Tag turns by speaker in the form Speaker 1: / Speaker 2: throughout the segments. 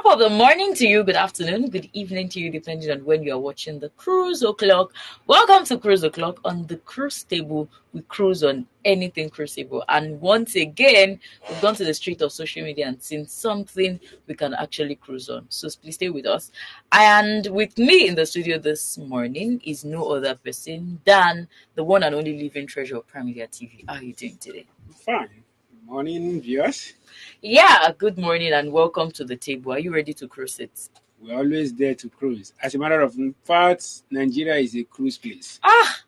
Speaker 1: Top of the morning to you, good afternoon, good evening to you, depending on when you are watching the Cruise O'Clock. Welcome to Cruise O'Clock. On the cruise table, we cruise on anything cruisable. And once again, we've gone to the street of social media and seen something we can actually cruise on. So please stay with us. And with me in the studio this morning is no other person than the one and only living treasure of Prime Media TV. How are you doing today?
Speaker 2: Fine. Morning, viewers.
Speaker 1: Yeah, good morning and welcome to the table. Are you ready to cruise it?
Speaker 2: We're always there to cruise. As a matter of fact, Nigeria is a cruise place.
Speaker 1: Ah,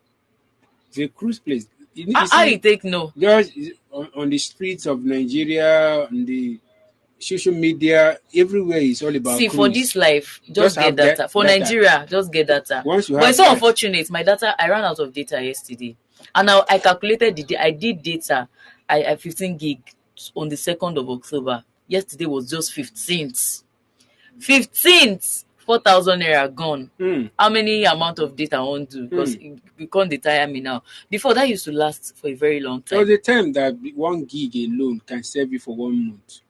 Speaker 2: It's a cruise place. You
Speaker 1: how you
Speaker 2: see,
Speaker 1: take no?
Speaker 2: just on the streets of Nigeria, on the social media, everywhere is all about
Speaker 1: See, for this
Speaker 2: cruise.
Speaker 1: life, just get
Speaker 2: Have that
Speaker 1: data. For
Speaker 2: data.
Speaker 1: Nigeria, just get data.
Speaker 2: Once you
Speaker 1: But it's
Speaker 2: have
Speaker 1: so
Speaker 2: that,
Speaker 1: unfortunate. My data, I ran out of data yesterday. And now I calculated I did data. I 15 gig on the 2nd of October. Yesterday was just 15th. 15th! 4,000 naira gone. How many amount of data I want to do? Because you can't tire me now. Before, that used to last for a very long
Speaker 2: there was
Speaker 1: time.
Speaker 2: a time that 1 gig alone can serve you for 1 month.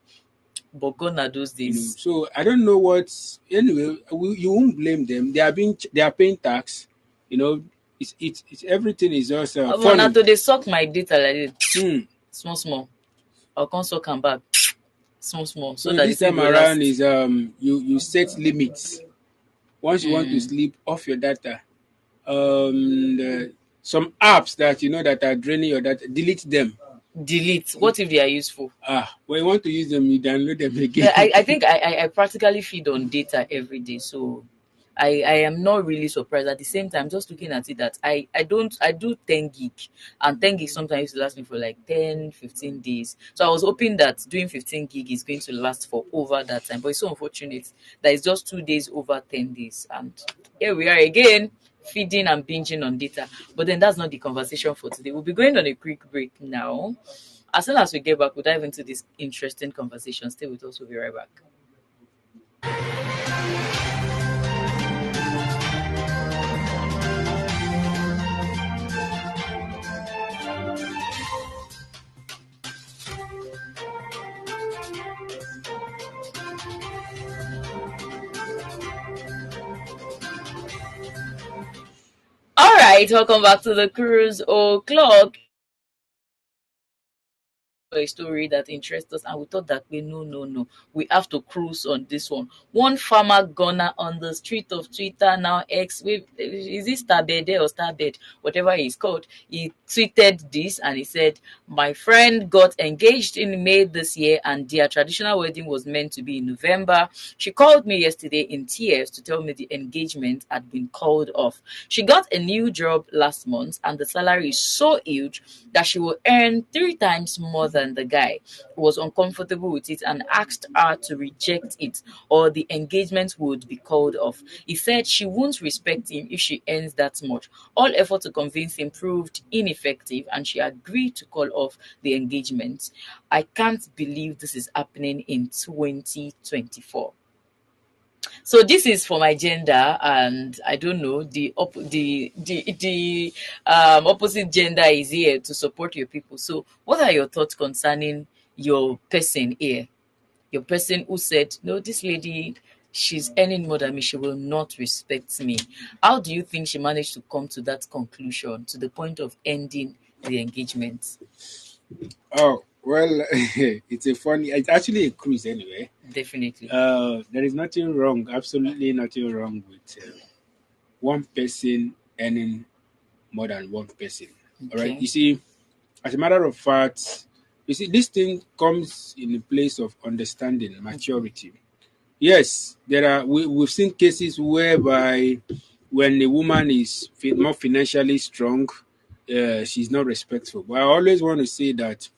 Speaker 1: But gone are those days.
Speaker 2: So I don't know what. Anyway, you won't blame them. They are paying tax. It's everything is just
Speaker 1: But now
Speaker 2: funny.
Speaker 1: they suck my data like this. Small, small. I'll come suck am back. Small, small. So that
Speaker 2: This
Speaker 1: the thing
Speaker 2: time
Speaker 1: go
Speaker 2: around
Speaker 1: last.
Speaker 2: is you set limits. Once you want to sleep, off your data. Some apps that you know that are draining your data, delete them.
Speaker 1: Delete. What if they are useful?
Speaker 2: When you want to use them, you download them again.
Speaker 1: Yeah, I think I practically feed on data every day. So I am not really surprised. At the same time, just looking at it that I do 10 gig, and 10 gig sometimes used to last me for like 10-15 days. So I was hoping that doing 15 gig is going to last for over that time. But it's so unfortunate that it's just 2 days over 10 days. And here we are again, feeding and binging on data. But then that's not the conversation for today. We'll be going on a quick break now. As soon as we get back, we'll dive into this interesting conversation. Stay with us, we'll be right back. All right, welcome back to the Cruise O'Clock. A story that interests us, and we thought that no, we have to cruise on this one. One farmer gunner on the street of Twitter, now X, with is it Starbede or Starbed, whatever he's called, he tweeted this and he said, "My friend got engaged in May this year, and their traditional wedding was meant to be in November. She called me yesterday in tears to tell me the engagement had been called off. She got a new job last month, and the salary is so huge that she will earn 3 times more than the guy. Was uncomfortable with it and asked her to reject it or the engagement would be called off. He said she won't respect him if she earns that much. All effort to convince him proved ineffective and she agreed to call off the engagement. I can't believe this is happening in 2024. So this is for my gender, and I don't know, the opposite gender is here to support your people. So what are your thoughts concerning your person here? Your person who said, no, this lady, she's earning more than me, she will not respect me. How do you think she managed to come to that conclusion, to the point of ending the engagement?
Speaker 2: Oh well, it's actually a cruise anyway.
Speaker 1: Definitely.
Speaker 2: There is nothing wrong, absolutely nothing wrong with one person earning more than one person. All right.
Speaker 1: Okay.
Speaker 2: You see, as a matter of fact, you see, this thing comes in the place of understanding, maturity. Yes, we've seen cases whereby when a woman is more financially strong, she's not respectful. But I always want to say that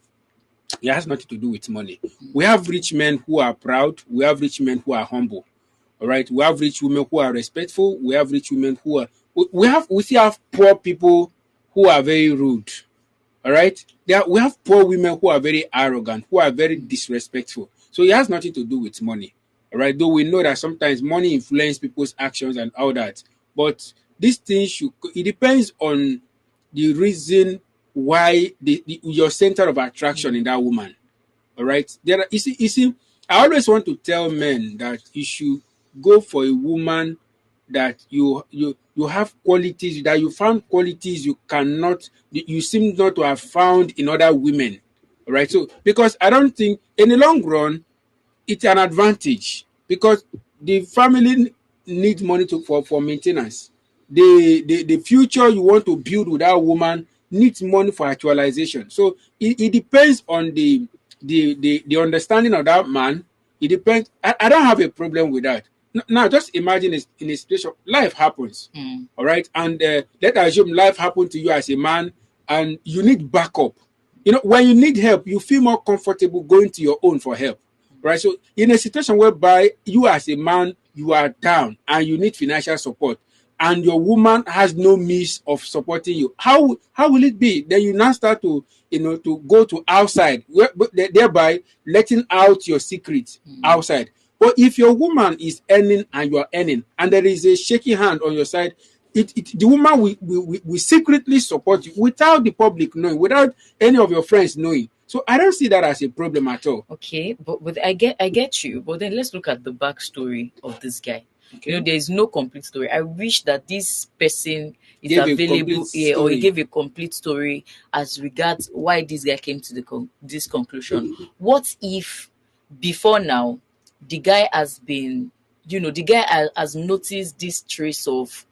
Speaker 2: it has nothing to do with money. We have rich men who are proud. We have rich men who are humble. All right. We have rich women who are respectful. We have rich women who are. We still have poor people who are very rude. All right. We have poor women who are very arrogant, who are very disrespectful. So it has nothing to do with money. All right. Though we know that sometimes money influences people's actions and all that, but this thing it depends on the reason why your center of attraction in that woman. All right. You see, I always want to tell men that you should go for a woman that you have qualities, that you found qualities you seem not to have found in other women. All right. So because I don't think in the long run it's an advantage, because the family needs money for maintenance. The future you want to build with that woman needs money for actualization. So it depends on the understanding of that man. It depends. I don't have a problem with that. Now just imagine in a situation, life happens. All right, and let's assume life happened to you as a man and you need backup. When you need help, you feel more comfortable going to your own for help, right? So in a situation whereby you as a man, you are down and you need financial support, and your woman has no means of supporting you, how will it be? Then you now start to go to outside, thereby letting out your secret outside. But if your woman is earning and you are earning, and there is a shaky hand on your side, the woman will secretly support you without the public knowing, without any of your friends knowing. So I don't see that as a problem at all.
Speaker 1: Okay, but I get you. But then let's look at the backstory of this guy.
Speaker 2: Okay.
Speaker 1: There is no complete story. I wish that this person is
Speaker 2: Gave a
Speaker 1: available
Speaker 2: complete
Speaker 1: here, or he
Speaker 2: story.
Speaker 1: gave a complete story as regards why this guy came to this conclusion. What if before now the guy has been, the guy has noticed this trace of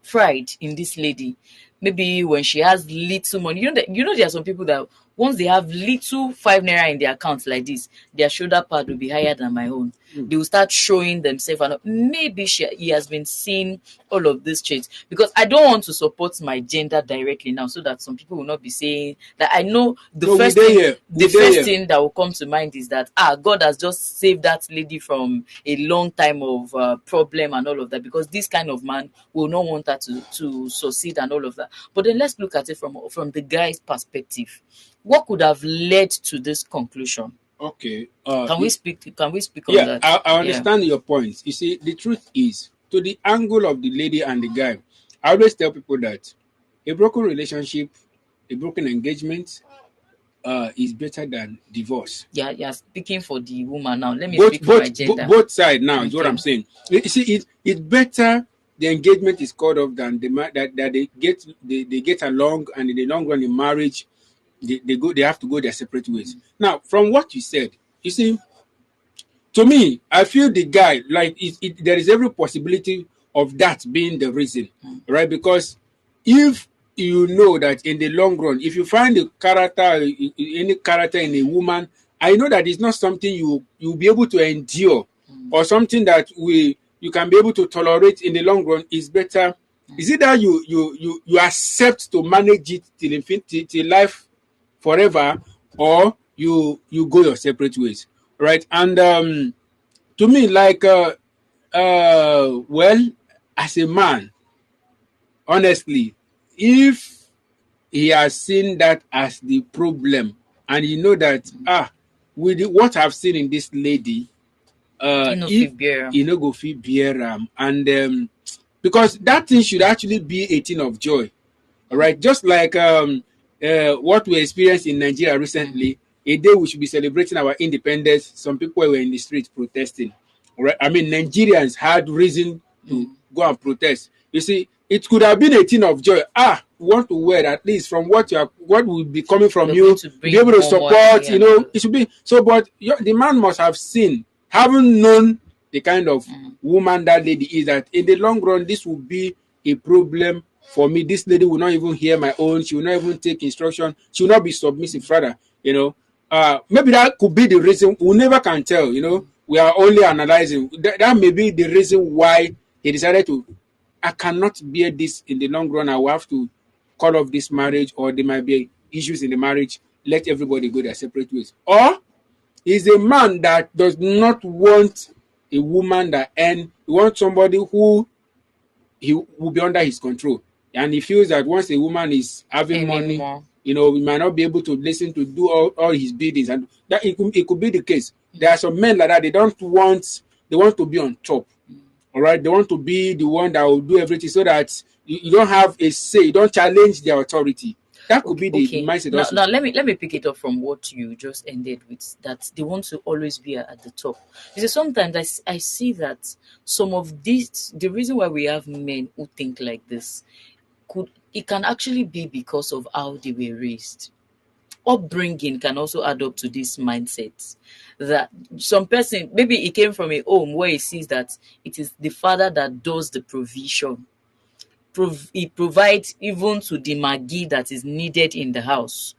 Speaker 1: pride in this lady? Maybe when she has little money, there are some people that once they have little 5 naira in their account like this, their shoulder pad will be higher than my own. They will start showing themselves, and maybe he has been seeing all of these traits. Because I don't want to support my gender directly now, so that some people will not be saying that. I know the
Speaker 2: No,
Speaker 1: first
Speaker 2: we dey
Speaker 1: thing,
Speaker 2: here.
Speaker 1: the
Speaker 2: We dey
Speaker 1: first
Speaker 2: here.
Speaker 1: thing that will come to mind is that God has just saved that lady from a long time of problem and all of that, because this kind of man will not want her to succeed and all of that. But then let's look at it from the guy's perspective. What could have led to this conclusion?
Speaker 2: Okay.
Speaker 1: Can we speak on
Speaker 2: Yeah,
Speaker 1: that?
Speaker 2: I
Speaker 1: Yeah.
Speaker 2: understand your points. You see, the truth is, to the angle of the lady and the guy, I always tell people that a broken relationship, a broken engagement, is better than divorce.
Speaker 1: Yeah, yeah. Speaking for the woman now. Let me
Speaker 2: Both
Speaker 1: speak for my
Speaker 2: both bo-
Speaker 1: gender.
Speaker 2: both sides now is what
Speaker 1: Okay.
Speaker 2: I'm saying. You see, it's better the engagement is called off than that they get along, and in the long run in marriage they have to go their separate ways. Now, from what you said, you see, to me, I feel the guy, like there is every possibility of that being the reason, right? Because if you know that in the long run, if you find any character in a woman, I know that it's not something you'll be able to endure, or something that you can be able to tolerate in the long run. Is better. Is it that you accept to manage it till infinity, till life forever, or you go your separate ways, right? And to me, like well, as a man, honestly, if he has seen that as the problem, and you know that with what I've seen in this lady, if
Speaker 1: Inofibia.
Speaker 2: you know go fit bear and because that thing should actually be a thing of joy. All right, just like what we experienced in Nigeria recently, a day we should be celebrating our independence. Some people were in the streets protesting. All right, I mean, Nigerians had reason to go and protest. You see, it could have been a thing of joy. We want to wear at least from what will be coming from
Speaker 1: You're
Speaker 2: you,
Speaker 1: going to
Speaker 2: be
Speaker 1: bring
Speaker 2: able to
Speaker 1: more
Speaker 2: support.
Speaker 1: money
Speaker 2: You know, it should be so. But the man must have seen, having known the kind of woman that lady is, that in the long run this will be a problem for me. This lady will not even hear my own. She will not even take instruction. She will not be submissive, rather. Maybe that could be the reason. We never can tell. We are only analyzing. That may be the reason why he decided to. I cannot bear this in the long run. I will have to call off this marriage, or there might be issues in the marriage. Let everybody go their separate ways. Or is a man that does not want a woman that he wants somebody who he will be under his control, and he feels that once a woman is having money,
Speaker 1: anymore.
Speaker 2: he might not be able to listen to do all his biddings, and that it could be the case. There are some men like that. They want to be on top. All right, they want to be the one that will do everything, so that you don't have a say, you don't challenge their authority. That could be the
Speaker 1: Okay.
Speaker 2: mindset
Speaker 1: Now,
Speaker 2: also.
Speaker 1: let me pick it up from what you just ended with. That they want to always be at the top. You see, sometimes I see that some of these, the reason why we have men who think like this, could it can actually be because of how they were raised. Upbringing can also add up to this mindset, that some person, maybe he came from a home where he sees that it is the father that does the provision. He provides even to the Maggie that is needed in the house.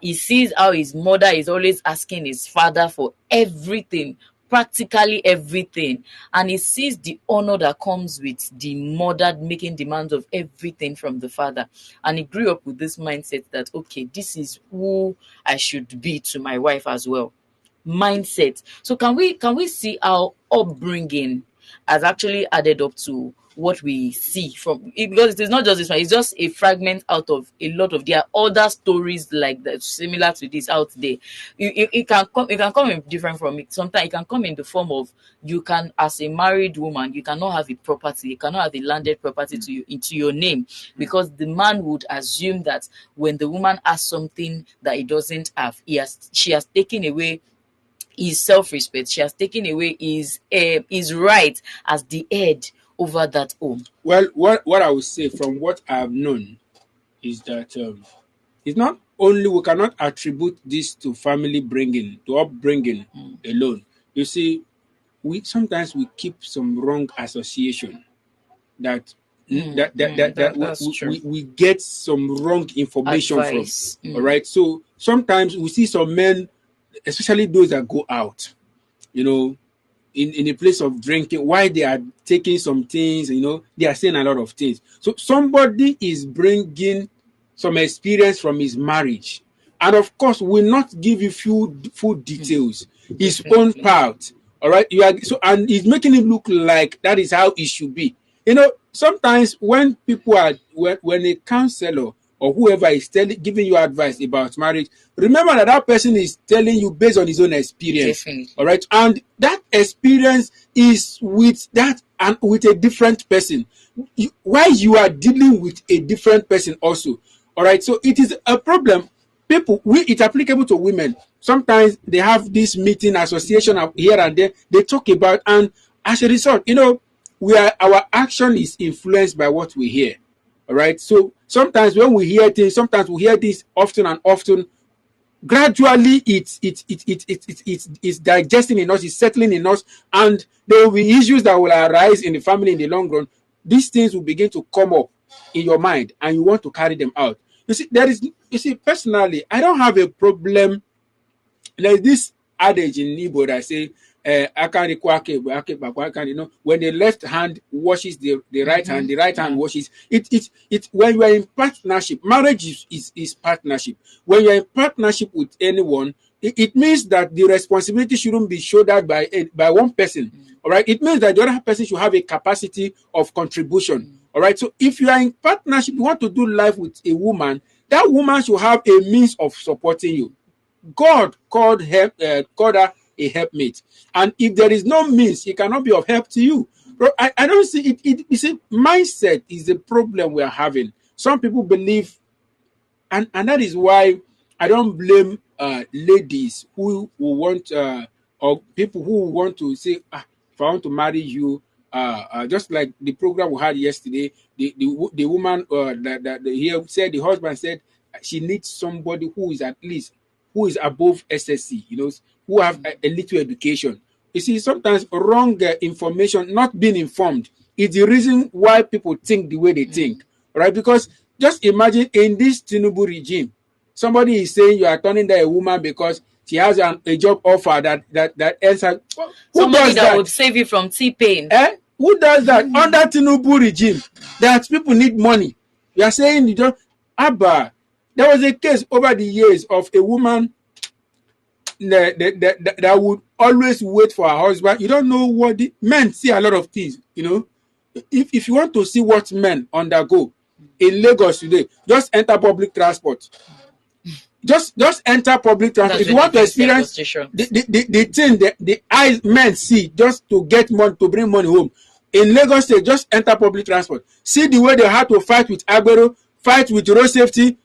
Speaker 1: He sees how his mother is always asking his father for everything, practically everything. And he sees the honor that comes with the mother making demands of everything from the father. And he grew up with this mindset that, okay, this is who I should be to my wife as well. Mindset. So can we see how upbringing has actually added up to what we see from it, because it is not just this one, it's just a fragment out of a lot of, there are other stories like that similar to this out there. It can come in different from it. Sometimes it can come in the form of, you can, as a married woman, you cannot have a property, you cannot have a landed property to you into your name, because the man would assume that when the woman has something that he doesn't have, she has taken away his self-respect, she has taken away his right as the head over that home.
Speaker 2: Well, what I would say from what I've known is that it's not only, we cannot attribute this to family bringing, to upbringing alone. You see, we sometimes we keep some wrong association that
Speaker 1: That's true.
Speaker 2: we get some wrong information
Speaker 1: Advice.
Speaker 2: from. All right, so sometimes we see some men, especially those that go out, you know, in a place of drinking, why they are taking some things, you know, they are saying a lot of things. So somebody is bringing some experience from his marriage, and of course will not give you full details, his own
Speaker 1: Definitely.
Speaker 2: part. All right, you are so, and he's making it look like that is how it should be. You know, sometimes when people are, when a counselor or whoever is giving you advice about marriage, remember that that person is telling you based on his own experience.
Speaker 1: Definitely.
Speaker 2: All right, and that experience is with that and with a different person. Why you are dealing with a different person also. All right, so it is a problem. People, it's applicable to women. Sometimes they have this meeting association here and there. They talk about, and as a result, you know, our action is influenced by what we hear. All right. So sometimes when we hear things, sometimes we hear this often and often. Gradually, it's digesting in us, it's settling in us, and there will be issues that will arise in the family in the long run. These things will begin to come up in your mind, and you want to carry them out. You see, personally, I don't have a problem. There's this adage in Igbo that say, you know, when the left hand washes the right hand, the right hand washes it. When you are in partnership, marriage is partnership. When you are in partnership with anyone, it means that the responsibility shouldn't be shouldered by one person. All right, it means that the other person should have a capacity of contribution. All right, so if you are in partnership, you want to do life with a woman, that woman should have a means of supporting you. God called her a helpmate, and if there is no means, it cannot be of help to you. But I don't see it. You see, mindset is the problem we are having. Some people believe, and that is why I don't blame ladies who want or people who want to say, if I want to marry you, just like the program we had yesterday, the woman that here said, the husband said she needs somebody who is at least, who is above SSC, you know, who have a little education. You see, sometimes wrong information, not being informed, is the reason why people think the way they think, right? Because just imagine in this Tinubu regime, somebody is saying you are turning down a woman because she has a job offer that ends her. Who
Speaker 1: Somebody
Speaker 2: does
Speaker 1: that
Speaker 2: that?
Speaker 1: would save you from T-pain.
Speaker 2: Who does that under Tinubu regime? That people need money. You are saying you don't. Abba, there was a case over the years of a woman that would always wait for her husband. You don't know what the men see a lot of things, you know. If you want to see what men undergo in Lagos today, just enter public transport. Just enter public transport. If you want to experience the thing that the eyes men see just to get money, to bring money home in Lagos State, just enter public transport. See the way they had to fight with Agbero, fight with road safety.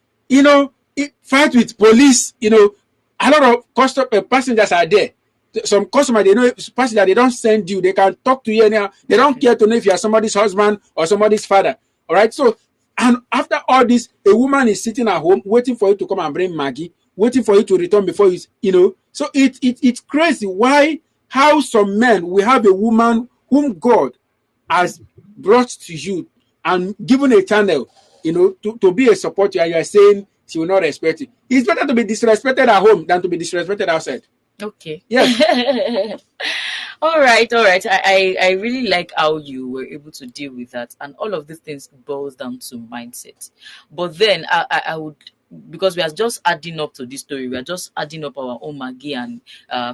Speaker 2: fight with police. A lot of passengers are there. Some customer, they know passenger, they don't send you. They can talk to you anyhow. They don't care to know if you are somebody's husband or somebody's father. All right. So, and after all this, a woman is sitting at home waiting for you to come and bring Maggie, waiting for you to return before you. So it's crazy how some men will have a woman whom God has brought to you and given a channel, to be a supporter, and you are saying she will not respect you. It's better to be disrespected at home than to be disrespected outside.
Speaker 1: Okay.
Speaker 2: Yes.
Speaker 1: All right, all right. I really like how you were able to deal with that, and all of these things boils down to mindset. But then I would, because we are just adding up to this story, we are just adding up our own Maggie and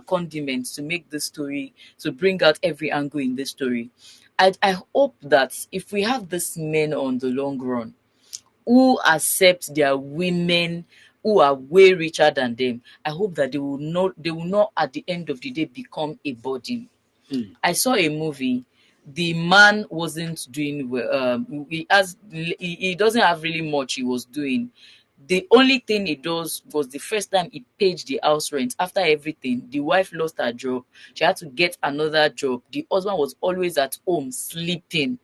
Speaker 1: condiments to make the story, to bring out every angle in this story. I hope that if we have these men on the long run who accept their women who are way richer than them, I hope that they will not at the end of the day become a burden. I saw a movie. The man wasn't doing well. He doesn't have really much he was doing. The only thing he does was the first time he paid the house rent. After everything, the wife lost her job. She had to get another job. The husband was always at home sleeping.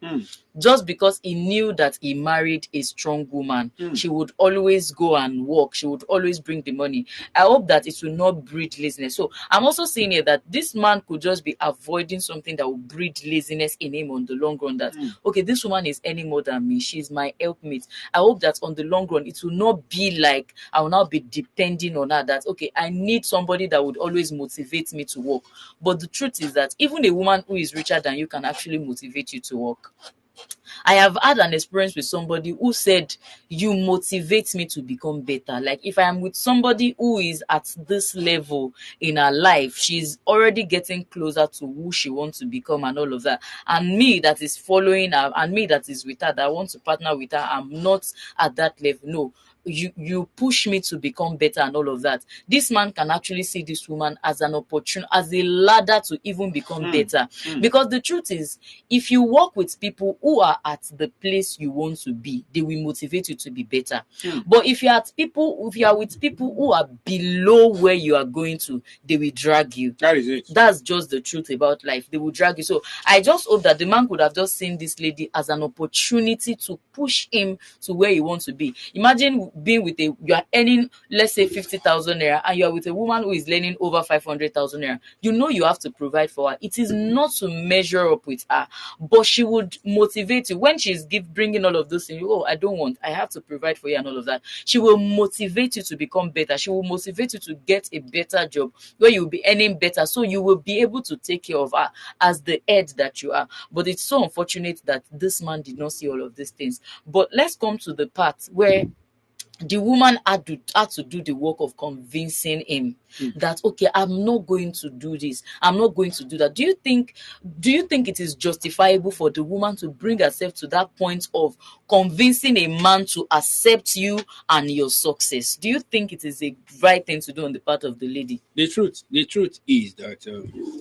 Speaker 1: Just because he knew that he married a strong woman, she would always go and work. She would always bring the money. I hope that it will not breed laziness. So I'm also saying here that this man could just be avoiding something that will breed laziness in him on the long run. That, okay, this woman is any more than me. She's my helpmate. I hope that on the long run, it will not be like I will now be depending on her. That, okay, I need somebody that would always motivate me to work. But the truth is that even a woman who is richer than you can actually motivate you to work. I have had an experience with somebody who said, you motivate me to become better. Like, if I am with somebody who is at this level in her life, she's already getting closer to who she wants to become and all of that. And me that is following her, and me that is with her, that I want to partner with her, I'm not at that level. No. You push me to become better and all of that. This man can actually see this woman as an opportunity, as a ladder to even become better. Because the truth is, if you work with people who are at the place you want to be, they will motivate you to be better. But if you are with people who are below where you are going to, they will drag you.
Speaker 2: That is it.
Speaker 1: That's just the truth about life. They will drag you. So I just hope that the man could have just seen this lady as an opportunity to push him to where he wants to be. Imagine being with you are earning, let's say, 50,000 naira, and you are with a woman who is earning over 500,000 naira. You have to provide for her. It is not to measure up with her, but she would motivate you when she's bringing all of those things. Oh, I don't want, I have to provide for you and all of that. She will motivate you to become better. She will motivate you to get a better job where you'll be earning better, so you will be able to take care of her as the head that you are. But it's so unfortunate that this man did not see all of these things. But let's come to the part where the woman had to do the work of convincing him that, okay, I'm not going to do this, I'm not going to do that. Do you think it is justifiable for the woman to bring herself to that point of convincing a man to accept you and your success? Do you think it is a right thing to do on the part of the lady?
Speaker 2: The truth is that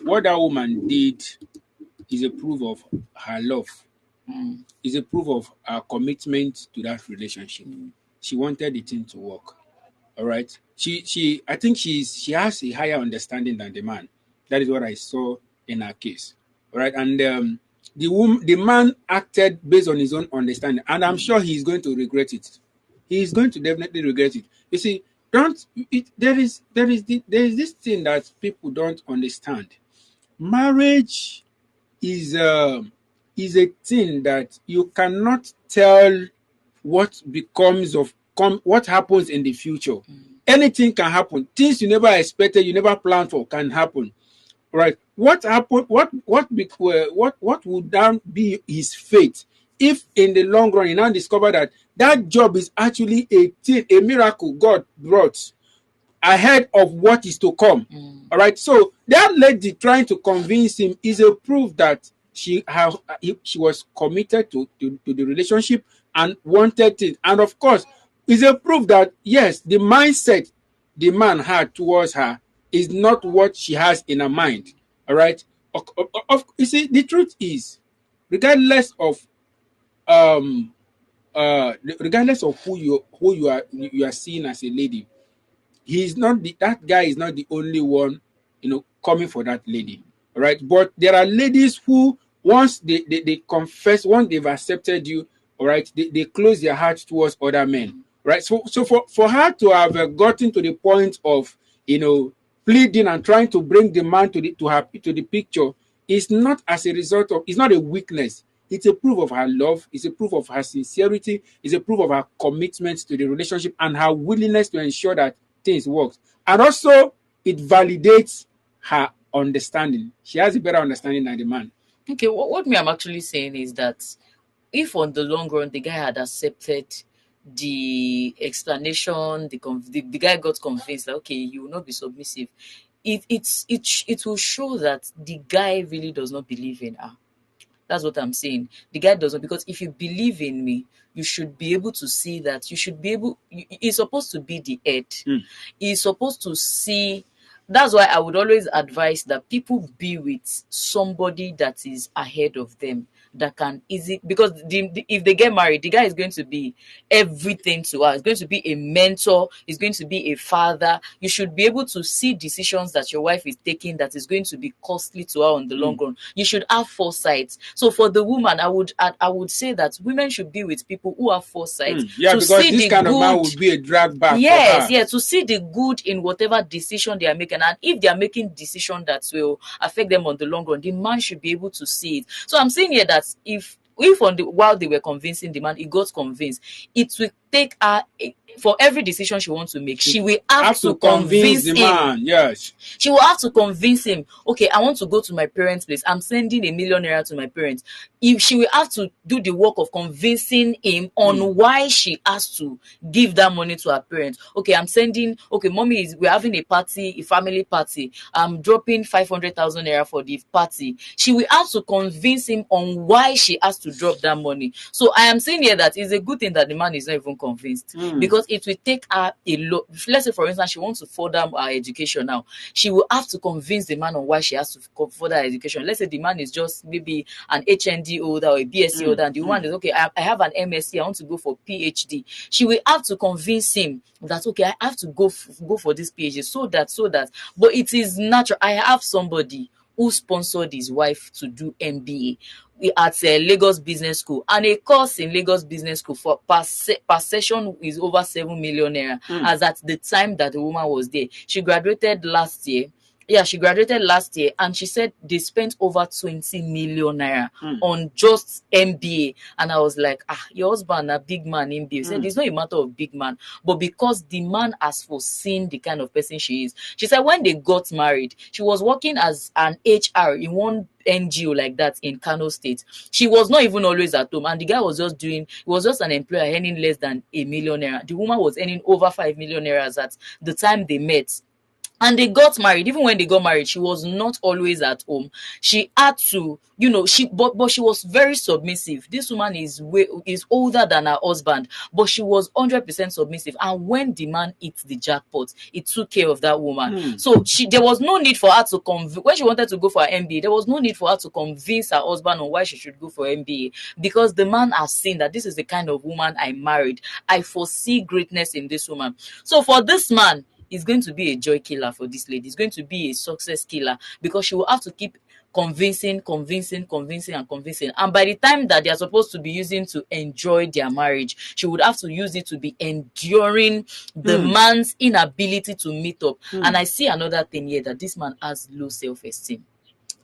Speaker 2: what that woman did is a proof of her love. Is a proof of her commitment to that relationship. She wanted the thing to work. All right. I think she has a higher understanding than the man. That is what I saw in her case. All right. And the man acted based on his own understanding, and I'm sure he's going to regret it. He is going to definitely regret it. You see, there is this thing that people don't understand. Marriage is a thing that you cannot tell what what happens in the future. Anything can happen. Things you never expected, you never planned for, can happen. Right? What happened? What would then be his fate if, in the long run, he now discover that job is actually a miracle God brought ahead of what is to come? All right. So that lady trying to convince him is a proof that she was committed to the relationship and wanted it. And of course, is a proof that, yes, the mindset the man had towards her is not what she has in her mind. All right. You see, the truth is, regardless of regardless of who you are seeing as a lady, that guy is not the only one, coming for that lady. All right. But there are ladies who, once they confess, once they've accepted you, all right, they close their hearts towards other men. Right. So for her to have gotten to the point of, pleading and trying to bring the man to the picture, is not as a result of, it's not a weakness. It's a proof of her love. It's a proof of her sincerity. It's a proof of her commitment to the relationship and her willingness to ensure that things work. And also, it validates her understanding. She has a better understanding than the man.
Speaker 1: Okay, what me I'm actually saying is that if on the long run the guy had accepted the explanation, the guy got convinced that okay, you will not be submissive, it will show that the guy really does not believe in her. That's what I'm saying. The guy doesn't, because if you believe in me, you should be able to see that. You should be able. He's supposed to be the head. He's supposed to see. That's why I would always advise that people be with somebody that is ahead of them, that can easy, because if they get married, the guy is going to be everything to us. He's going to be a mentor. He's going to be a father. You should be able to see decisions that your wife is taking that is going to be costly to her on the long run. You should have foresight. So for the woman, I would say that women should be with people who have foresight.
Speaker 2: Yeah,
Speaker 1: to
Speaker 2: because
Speaker 1: see
Speaker 2: this
Speaker 1: the
Speaker 2: kind of man
Speaker 1: good.
Speaker 2: would be a drag back for
Speaker 1: Yes,
Speaker 2: her.
Speaker 1: yes, to see the good in whatever decision they are making. And if they are making decision that will affect them on the long run, the man should be able to see it. So I'm saying here that if while they were convincing the man, he got convinced, it will take her, for every decision she wants to make, she will have to convince
Speaker 2: the
Speaker 1: him.
Speaker 2: man. Yes.
Speaker 1: She will have to convince him, okay, I want to go to my parents' place. I'm sending £1 million to my parents. If she will have to do the work of convincing him on why she has to give that money to her parents. Okay, mommy, we're having a party, a family party. I'm dropping 500,000 naira for the party. She will have to convince him on why she has to drop that money. So I am saying here that it's a good thing that the man is not even convinced, because it will take her a lot. Let's say, for instance, she wants to further her education now. She will have to convince the man on why she has to further her education. Let's say the man is just maybe an HND holder or a BSc holder, and the woman is, okay, I have an MSc, I want to go for PhD. She will have to convince him that, okay, I have to go for this PhD so that. But it is natural. I have somebody who sponsored his wife to do MBA at Lagos Business School, and a course in Lagos Business School for per session is over 7 million naira. As at the time that the woman was there, she graduated last year. Yeah, she graduated last year, and she said they spent over 20 million naira on just MBA. And I was like, your husband, a big man, MBA. She said it's not a matter of big man, but because the man has foreseen the kind of person she is. She said when they got married, she was working as an HR in one NGO like that in Kano State. She was not even always at home, and the guy was just an employer earning less than £1 million naira. The woman was earning over 5 million naira at the time they met. And they got married. Even when they got married, she was not always at home. She had to, but she was very submissive. This woman is older than her husband, but she was 100% submissive. And when the man hit the jackpot, he took care of that woman. So there was no need for her to when she wanted to go for her MBA, there was no need for her to convince her husband on why she should go for MBA, because the man has seen that this is the kind of woman I married. I foresee greatness in this woman. So for this man, is going to be a joy killer for this lady. It's going to be a success killer, because she will have to keep convincing. And by the time that they are supposed to be using to enjoy their marriage, she would have to use it to be enduring the man's inability to meet up. And I see another thing here, that this man has low self-esteem.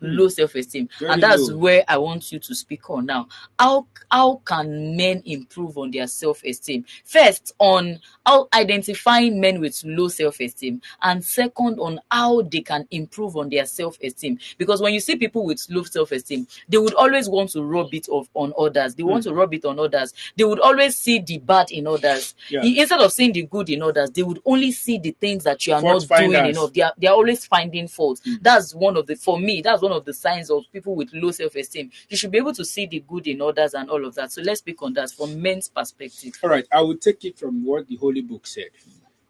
Speaker 1: Low self-esteem. And that's where I want you to speak on now. How can men improve on their self-esteem? First, on how identifying men with low self-esteem, and second, on how they can improve on their self-esteem. Because when you see people with low self-esteem, they would always want to rub it off on others. They want to rub it on others. They would always see the bad in others. Instead of seeing the good in others, they would only see the things that you are not doing enough. They are always finding faults. That's one of the signs of people with low self-esteem. You should be able to see the good in others and all of that. So let's speak on that from men's perspective.
Speaker 2: All right, I will take it from what the Holy Book said.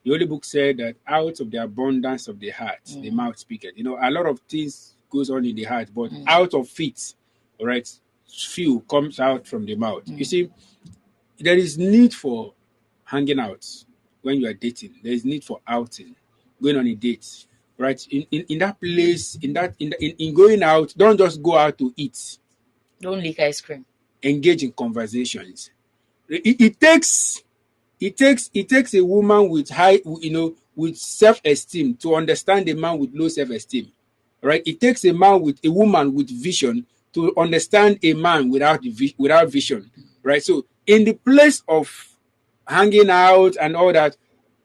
Speaker 2: The Holy Book said that out of the abundance of the heart, the mouth speaketh. A lot of things goes on in the heart, but out of it, all right, few comes out from the mouth. You see, there is need for hanging out when you are dating. There is need for outing, going on a date, right? In that place, in going out, don't just go out to eat.
Speaker 1: Don't lick ice cream.
Speaker 2: Engage in conversations. It takes a woman with high, with self-esteem to understand a man with low self-esteem, right? It takes a woman with vision to understand a man without vision, right? So in the place of hanging out and all that,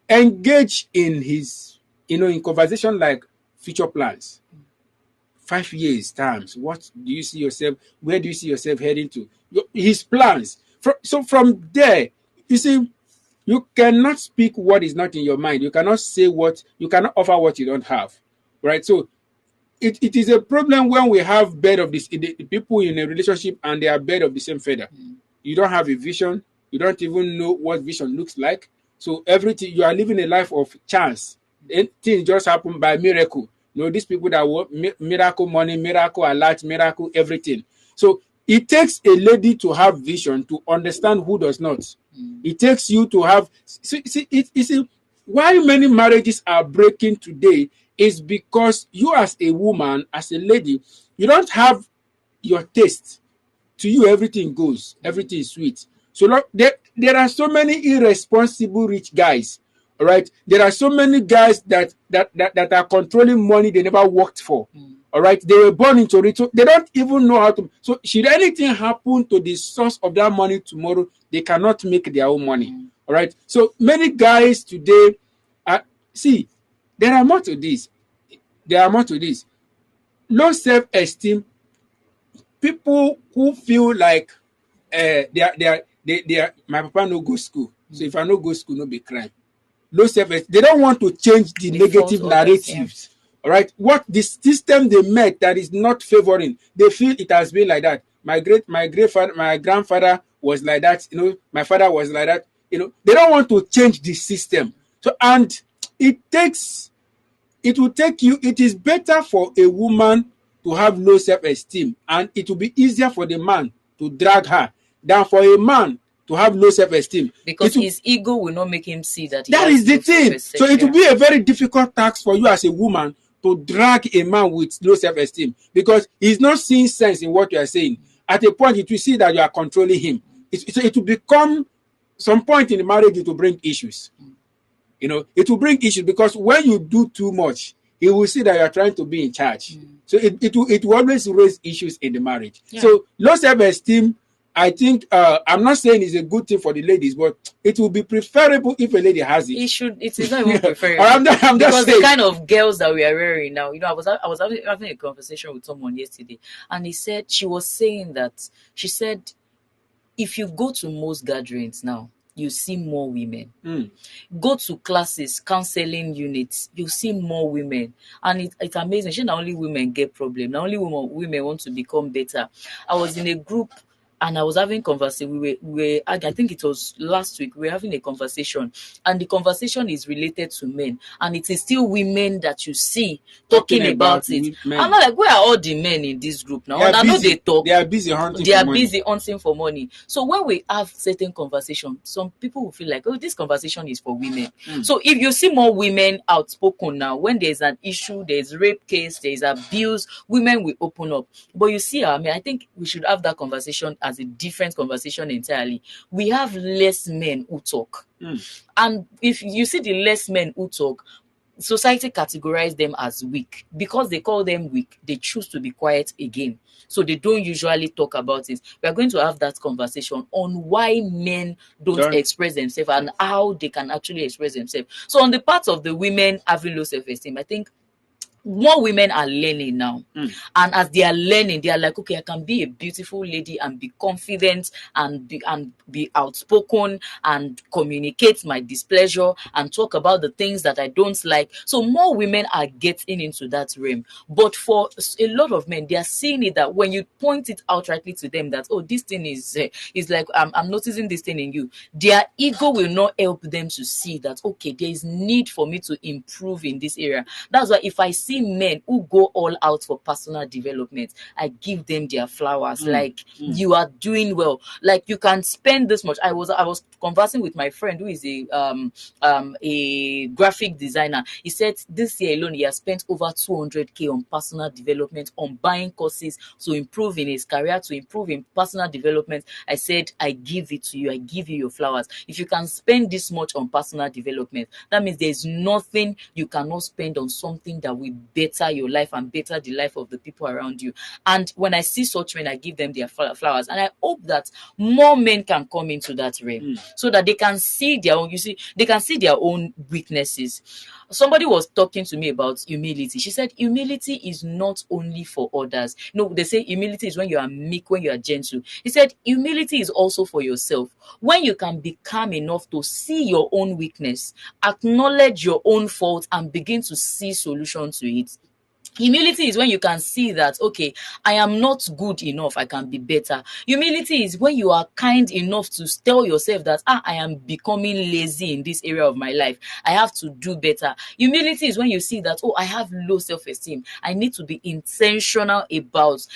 Speaker 2: engage in his, in conversation like future plans, 5 years times. What do you see yourself? Where do you see yourself heading to? His plans. So from there, you see, you cannot speak what is not in your mind. You cannot you cannot offer what you don't have, right? So it is a problem when we have bird of this the people in a relationship and they are bird of the same feather. You don't have a vision. You don't even know what vision looks like. So everything, you are living a life of chance. Things just happen by miracle. These people that work miracle money, miracle alert, miracle everything. So it takes a lady to have vision to understand who does not. It takes you to have. See, why many marriages are breaking today is because you, as a woman, as a lady, you don't have your taste. To you, everything goes, everything is sweet. So look, there are so many irresponsible rich guys. All right, there are so many guys that are controlling money they never worked for. All right, they were born into it, so they don't even know how to. So should anything happen to the source of that money tomorrow, they cannot make their own money. All right, so many guys today, see, there are more to this. There are more to this. Low self-esteem. People who feel like they are my papa no go school. So if I no go school, no be crime. Low self-esteem. They don't want to change the negative narratives. All right, what the system they met that is not favoring, they feel it has been like that. My grandfather was like that. My father was like that. They don't want to change the system. So, and it will take you. It is better for a woman to have low self-esteem, and it will be easier for the man to drag her than for a man to have low self-esteem,
Speaker 1: because his ego will not make him see that.
Speaker 2: That is the thing. So it will be a very difficult task for you as a woman to drag a man with low self-esteem, because he's not seeing sense in what you are saying. At a point, it will see that you are controlling him. It will become, some point in the marriage, it will bring issues. It will bring issues, because when you do too much, he will see that you are trying to be in charge. So it will always raise issues in the marriage. Yeah. So low self-esteem, I think, I'm not saying it's a good thing for the ladies, but it will be preferable if a lady has it.
Speaker 1: It is not even preferable. I'm just because saying, the kind of girls that we are wearing now, I was having a conversation with someone yesterday, and she was saying that, she said, if you go to most gatherings now, you see more women. Go to classes, counseling units, you see more women. And it's amazing. Not only women get problem, not only women want to become better. I was in a group and I was having conversation. I think it was last week, we were having a conversation, and the conversation is related to men, and it is still women that you see talking about it. Men. I'm not like, where are all the men in this group now? I know they talk.
Speaker 2: They are busy hunting.
Speaker 1: Hunting for money. So when we have certain conversation, some people will feel like, oh, this conversation is for women. So if you see more women outspoken now, when there's an issue, there's rape case, there's abuse, women will open up. But you see, I think we should have that conversation as a different conversation entirely. We have less men who talk. And if you see the less men who talk, society categorize them as weak. Because they call them weak, they choose to be quiet again. So they don't usually talk about it. We are going to have that conversation on why men don't express themselves and how they can actually express themselves. So on the part of the women having low self-esteem, I think more women are learning now. And as they are learning, they are like, okay, I can be a beautiful lady and be confident and be outspoken and communicate my displeasure and talk about the things that I don't like. So more women are getting into that realm. But for a lot of men, they are seeing it that when you point it outrightly to them that, oh, this thing is like, I'm noticing this thing in you, their ego will not help them to see that, okay, there is need for me to improve in this area. That's why if I see see men who go all out for personal development, I give them their flowers. Like, you are doing well. Like, you can spend this much. I was conversing with my friend who is a graphic designer. He said this year alone he has spent over 200K on personal development, on buying courses to improve in his career, to improve in personal development. I said, I give it to you. I give you your flowers. If you can spend this much on personal development, that means there's nothing you cannot spend on something that will better your life and better the life of the people around you. And when I see such men, I give them their flowers. And I hope that more men can come into that realm so that they can see their own, they can see their own weaknesses. Somebody was talking to me about humility. She said, humility is not only for others. No, they say humility is when you are meek, when you are gentle. He said, humility is also for yourself. When you can be calm enough to see your own weakness, acknowledge your own fault, and begin to see solutions to it. Humility is when you can see that, okay, I am not good enough, I can be better. Humility is when you are kind enough to tell yourself that, I am becoming lazy in this area of my life, I have to do better. Humility is when you see that, I have low self-esteem, I need to be intentional about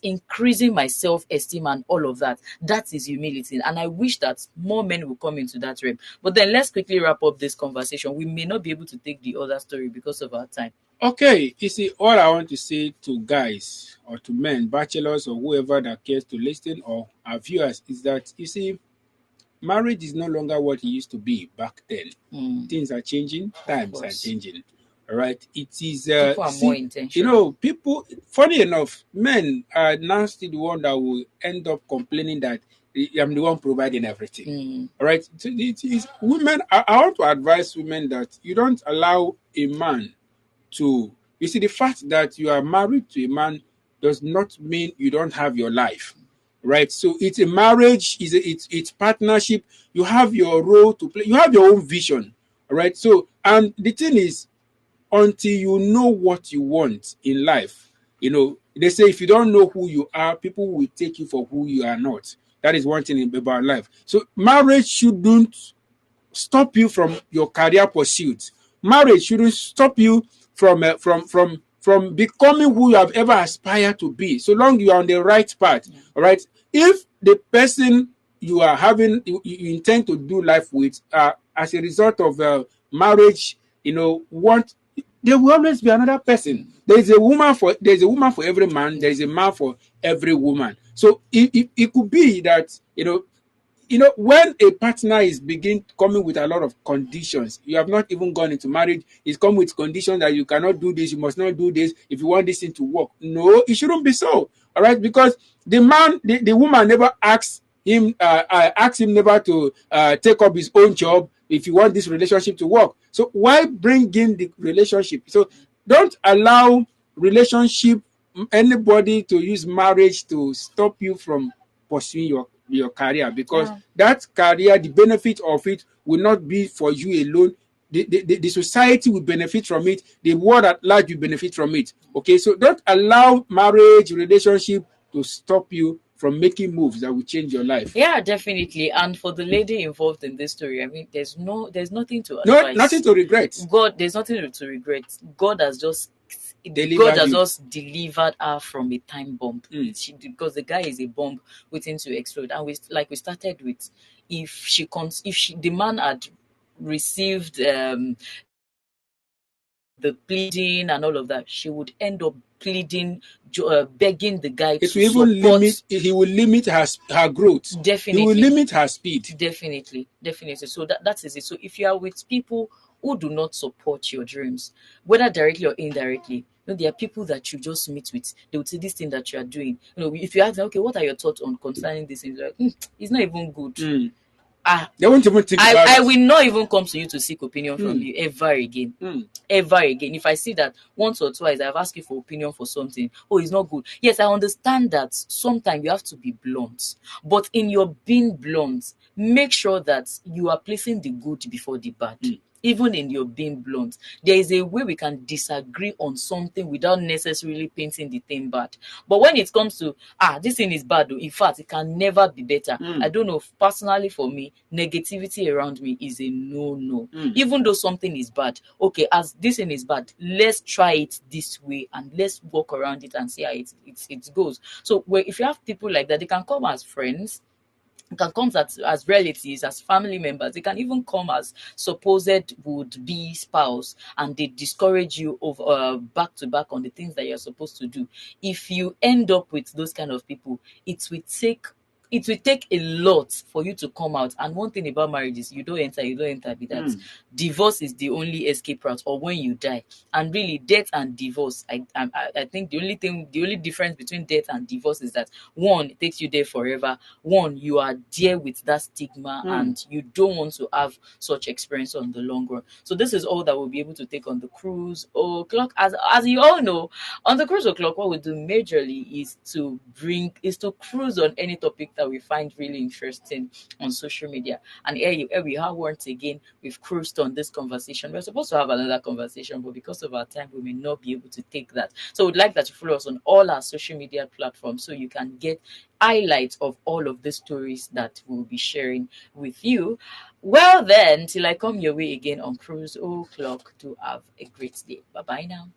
Speaker 1: increasing my self-esteem and all of that. That is humility, and I wish that more men will come into that realm. But then let's quickly wrap up this conversation. We may not be able to take the other story because of our time.
Speaker 2: Okay, you see, all I want to say to guys or to men, bachelors or whoever that cares to listen or our viewers is that, you see, marriage is no longer what it used to be back then. Things are changing, times are changing. All right, it is.
Speaker 1: People are more intentional.
Speaker 2: People. Funny enough, men are now still the one that will end up complaining that I'm the one providing everything. All right, so it is women. I want to advise women that you don't allow a man to. You see, the fact that you are married to a man does not mean you don't have your life. Right, so it's a marriage, it's partnership. You have your role to play. You have your own vision. All right. So, and the thing is, until you know what you want in life, they say if you don't know who you are, people will take you for who you are not. That is one thing about life. So, marriage shouldn't stop you from your career pursuit. Marriage shouldn't stop you from becoming who you have ever aspired to be, so long you are on the right path. All right. If the person you are having, you intend to do life with, as a result of marriage, there will always be another person. There's a woman for every man. There is a man for every woman. So it could be that when a partner is coming with a lot of conditions, you have not even gone into marriage, it's come with conditions that you cannot do this, you must not do this, if you want this thing to work. No, it shouldn't be so. All right, because the woman never asks him never to take up his own job if you want this relationship to work. So why bring in the relationship? So don't allow anybody to use marriage to stop you from pursuing your career, because that career, the benefit of it will not be for you alone. The society will benefit from it. The world at large will benefit from it. Okay, so don't allow marriage relationship to stop you from making moves that will change your life.
Speaker 1: Yeah, definitely. And for the lady involved in this story, I mean, there's nothing to advise.
Speaker 2: Nothing to regret.
Speaker 1: There's nothing to regret. God has just delivered her from a time bomb. Because the guy is a bomb waiting to explode. And we started with, if the man had received the pleading and all of that, she would end up pleading, begging the guy to support.
Speaker 2: He will limit her growth.
Speaker 1: Definitely.
Speaker 2: He will limit her speed.
Speaker 1: Definitely. So that is it. So if you are with people who do not support your dreams, whether directly or indirectly, there are people that you just meet with. They would say this thing that you are doing. If you ask them, okay, what are your thoughts on concerning this thing? Like, it's not even good.
Speaker 2: They won't even think about it.
Speaker 1: I will not even come to you to seek opinion from you ever again. Ever again. If I see that once or twice I've asked you for opinion for something, it's not good. Yes, I understand that sometimes you have to be blunt. But in your being blunt, make sure that you are placing the good before the bad. even in your being blunt. There is a way we can disagree on something without necessarily painting the thing bad. But when it comes to, this thing is bad, in fact, it can never be better. I don't know, personally for me, negativity around me is a no. Even though something is bad, okay, as this thing is bad, let's try it this way and let's walk around it and see how it goes. So if you have people like that, they can come as friends, can come as relatives, as family members. They can even come as supposed would-be spouse, and they discourage you over back to back on the things that you're supposed to do. If you end up with those kind of people, it will take a lot for you to come out. And one thing about marriage is you don't enter be that. Divorce is the only escape route, or when you die. And really, death and divorce, I think the only difference between death and divorce is that one, it takes you there forever. One, you are there with that stigma, and you don't want to have such experience on the long run. So this is all that we'll be able to take on the cruise o'clock. As you all know, on the cruise o'clock, what we do majorly is to cruise on any topic that we find really interesting on social media. And here we have once again, we've cruised on this conversation. We're supposed to have another conversation, but because of our time, we may not be able to take that. So we'd like that you follow us on all our social media platforms so you can get highlights of all of the stories that we'll be sharing with you. Well then, till I come your way again on Cruise O'Clock, do have a great day. Bye bye now.